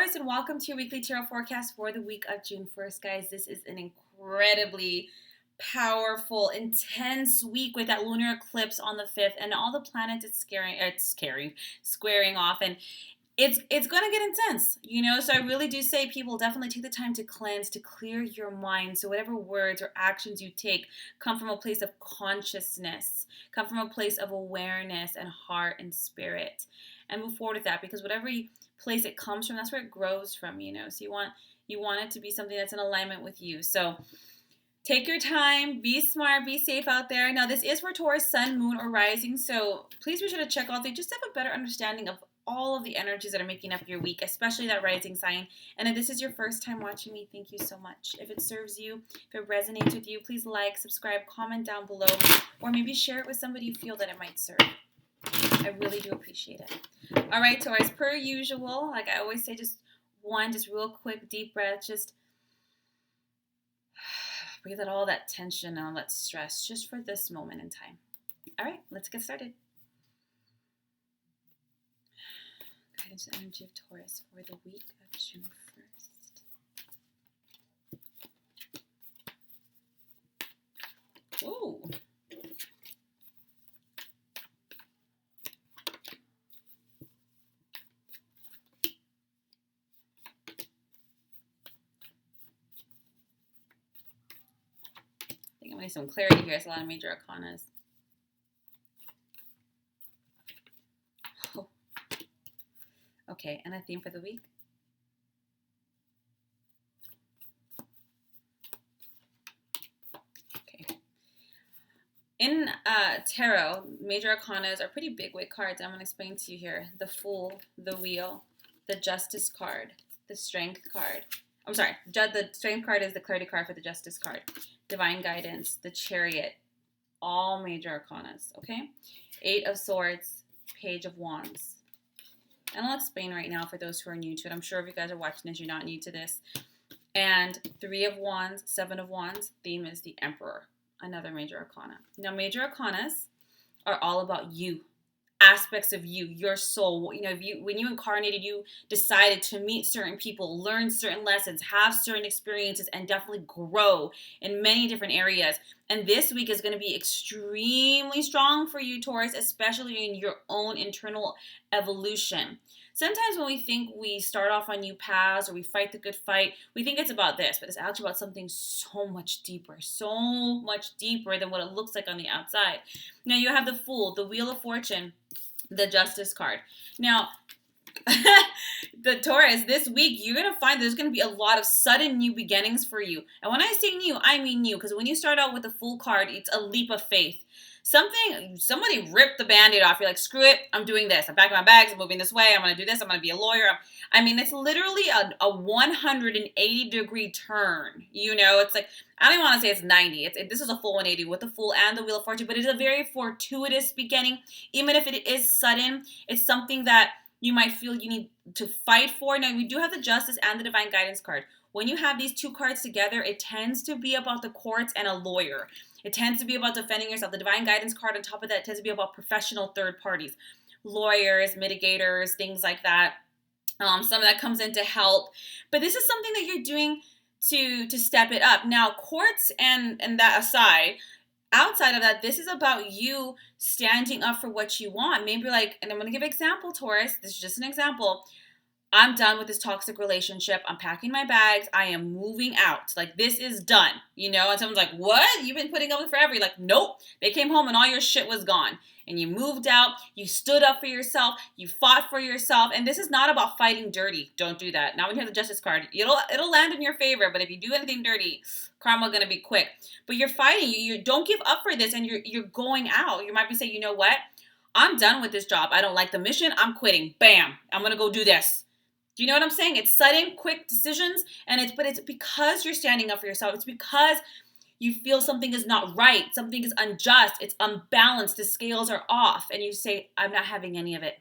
Taurus, and welcome to your weekly tarot forecast for the week of June 1st, guys. This is an incredibly powerful, intense week with that lunar eclipse on the 5th, and all the planets squaring off, and it's going to get intense, so I really do say people definitely take the time to cleanse, to clear your mind, so whatever words or actions you take come from a place of consciousness, come from a place of awareness and heart and spirit, and move forward with that, because whatever place it comes from, that's where it grows from, so you want it to be something that's in alignment with you. So take your time, be smart, be safe out there. Now, this is for Taurus, sun, moon, or rising, so please be sure to check out there just to have a better understanding of all of the energies that are making up your week, especially that rising sign. And if this is your first time watching me, thank you so much. If it serves you, if it resonates with you, please like, subscribe, comment down below, or maybe share it with somebody you feel that it might serve. I really do appreciate it. All right, Taurus, per usual, like I always say, just real quick, deep breath, just breathe out all that tension and all that stress just for this moment in time. All right, let's get started. Guidance energy of Taurus for the week of June 1st. Whoa. I think I'm getting some clarity here. It's a lot of major arcanas. Oh. Okay, and a theme for the week. Okay. In tarot, major arcanas are pretty big weight cards. I'm going to explain to you here. The Fool, the Wheel, the Justice card, the Strength card. I'm sorry, the Strength card is the clarity card for the Justice card. Divine Guidance, the Chariot, all major arcanas, okay? 8 of Swords, Page of Wands. And I'll explain right now for those who are new to it. I'm sure if you guys are watching this, you're not new to this. And 3 of Wands, 7 of Wands, theme is the Emperor, another major arcana. Now, major arcanas are all about you, aspects of you, your soul. When you incarnated, you decided to meet certain people, learn certain lessons, have certain experiences, and definitely grow in many different areas. And this week is going to be extremely strong for you, Taurus, especially in your own internal evolution. Sometimes when we think we start off on new paths or we fight the good fight, we think it's about this, but it's actually about something so much deeper than what it looks like on the outside. Now, you have the Fool, the Wheel of Fortune, the Justice card. Now, the Taurus, this week, you're going to find there's going to be a lot of sudden new beginnings for you. And when I say new, I mean new, because when you start out with the Fool card, it's a leap of faith. Somebody ripped the Band-Aid off. You're like, screw it, I'm doing this. I'm packing my bags, I'm moving this way, I'm going to do this, I'm going to be a lawyer. It's literally a 180-degree turn. It's like, I don't even want to say it's 90. This is a full 180 with the Fool and the Wheel of Fortune, but it's a very fortuitous beginning. Even if it is sudden, it's something that you might feel you need to fight for. Now, we do have the Justice and the Divine Guidance card. When you have these two cards together, it tends to be about the courts and a lawyer. It tends to be about defending yourself. The Divine Guidance card on top of that tends to be about professional third parties, lawyers, mitigators, things like that. Some of that comes in to help. But this is something that you're doing to step it up. Now, courts and that aside, outside of that, this is about you standing up for what you want. Maybe you're like, and I'm going to give an example, Taurus. This is just an example. I'm done with this toxic relationship. I'm packing my bags. I am moving out. Like, this is done, And someone's like, what? You've been putting up with forever. You're like, nope. They came home and all your shit was gone. And you moved out. You stood up for yourself. You fought for yourself. And this is not about fighting dirty. Don't do that. Now when you have the Justice card, it'll land in your favor. But if you do anything dirty, karma gonna be quick. But you're fighting. You don't give up for this, and you're going out. You might be saying, you know what? I'm done with this job. I don't like the mission. I'm quitting. Bam. I'm gonna go do this. Do you know what I'm saying? It's sudden, quick decisions, and it's because you're standing up for yourself. It's because you feel something is not right, something is unjust, it's unbalanced, the scales are off, and you say, I'm not having any of it.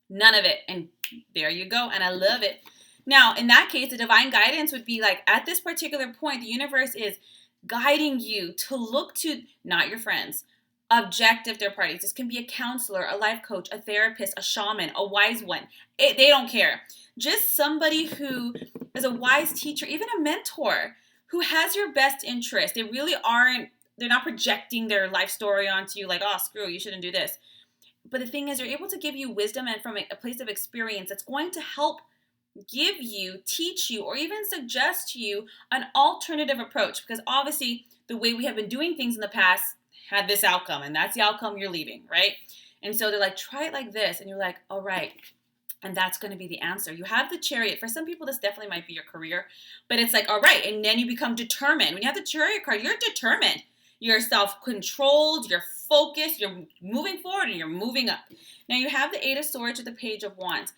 None of it. And there you go, and I love it. Now, in that case, the Divine Guidance would be like, at this particular point, the universe is guiding you to look to not your friends, objective third parties. This can be a counselor, a life coach, a therapist, a shaman, a wise one. They don't care. Just somebody who is a wise teacher, even a mentor who has your best interest. They really aren't, they're not projecting their life story onto you like, oh, screw, you shouldn't do this. But the thing is, they're able to give you wisdom and from a place of experience that's going to help give you, teach you, or even suggest to you an alternative approach. Because obviously, the way we have been doing things in the past had this outcome, and that's the outcome you're leaving, right? And so they're like, try it like this. And you're like, all right. And that's going to be the answer. You have the Chariot. For some people, this definitely might be your career. But it's like, all right. And then you become determined. When you have the Chariot card, you're determined. You're self-controlled. You're focused. You're moving forward and you're moving up. Now, you have the Eight of Swords with the Page of Wands.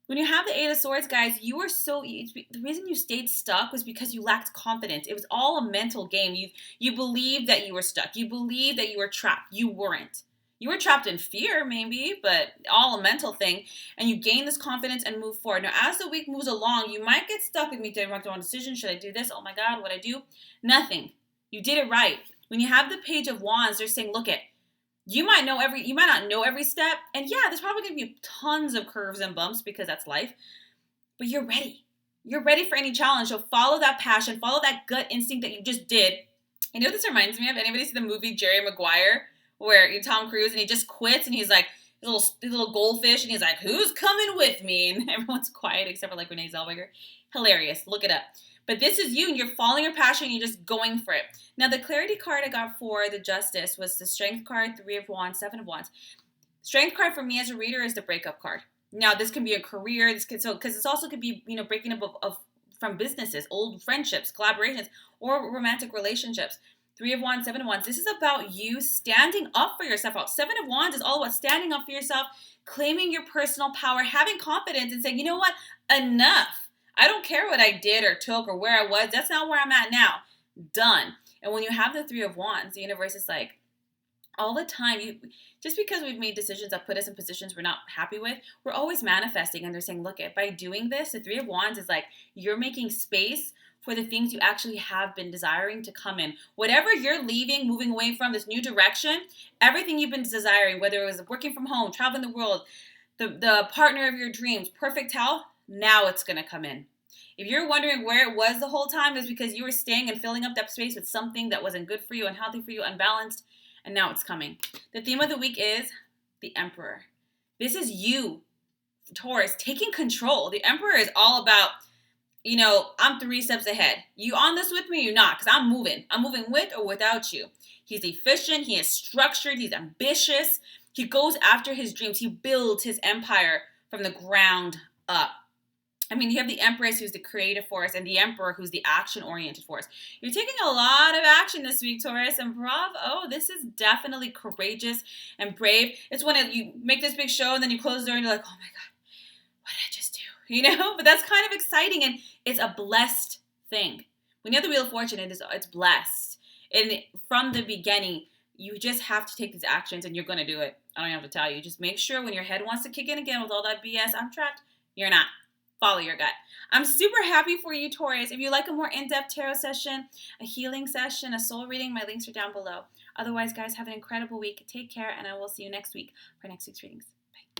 When you have the Eight of Swords, guys, the reason you stayed stuck was because you lacked confidence. It was all a mental game. You believed that you were stuck. You believed that you were trapped. You weren't. You were trapped in fear, maybe, but all a mental thing. And you gain this confidence and move forward. Now, as the week moves along, you might get stuck with me to make the wrong decision. Should I do this? Oh my God, what I do? Nothing. You did it right. When you have the Page of Wands, they're saying, look, you might not know every step. And yeah, there's probably going to be tons of curves and bumps because that's life. But you're ready. You're ready for any challenge. So follow that passion. Follow that gut instinct that you just did. You know what this reminds me of? Anybody see the movie Jerry Maguire? Where Tom Cruise and he just quits and he's like, his little goldfish and he's like, who's coming with me? And everyone's quiet except for like Renee Zellweger. Hilarious. Look it up. But this is you and you're following your passion and you're just going for it. Now, the clarity card I got for the Justice was the Strength card, Three of Wands, Seven of Wands. Strength card for me as a reader is the breakup card. Now, this can be a career, because this also could be, breaking up from businesses, old friendships, collaborations, or romantic relationships. Three of Wands, Seven of Wands. This is about you standing up for yourself. Seven of Wands is all about standing up for yourself, claiming your personal power, having confidence, and saying, you know what? Enough. I don't care what I did or took or where I was. That's not where I'm at now. Done. And when you have the Three of Wands, the universe is like, all the time, just because we've made decisions that put us in positions we're not happy with, we're always manifesting. And they're saying, look, by doing this, the Three of Wands is like, you're making space for the things you actually have been desiring to come in. Whatever you're leaving, moving away from, this new direction, everything you've been desiring, whether it was working from home, traveling the world, the partner of your dreams, perfect health, now it's going to come in. If you're wondering where it was the whole time, it's because you were staying and filling up that space with something that wasn't good for you, unhealthy for you, unbalanced, and now it's coming. The theme of the week is the Emperor. This is you, Taurus, taking control. The Emperor is all about, I'm 3 steps ahead. You on this with me? You're not, because I'm moving. I'm moving with or without you. He's efficient. He is structured. He's ambitious. He goes after his dreams. He builds his empire from the ground up. You have the Empress, who's the creative force, and the Emperor, who's the action-oriented force. You're taking a lot of action this week, Taurus, and bravo. This is definitely courageous and brave. It's when you make this big show, and then you close the door, and you're like, oh my God, what did I just do? But that's kind of exciting, and it's a blessed thing. When you have the Wheel of Fortune, it's blessed. And from the beginning, you just have to take these actions, and you're going to do it. I don't have to tell you. Just make sure when your head wants to kick in again with all that BS, I'm trapped, you're not. Follow your gut. I'm super happy for you, Taurus. If you like a more in-depth tarot session, a healing session, a soul reading, my links are down below. Otherwise, guys, have an incredible week. Take care, and I will see you next week for next week's readings.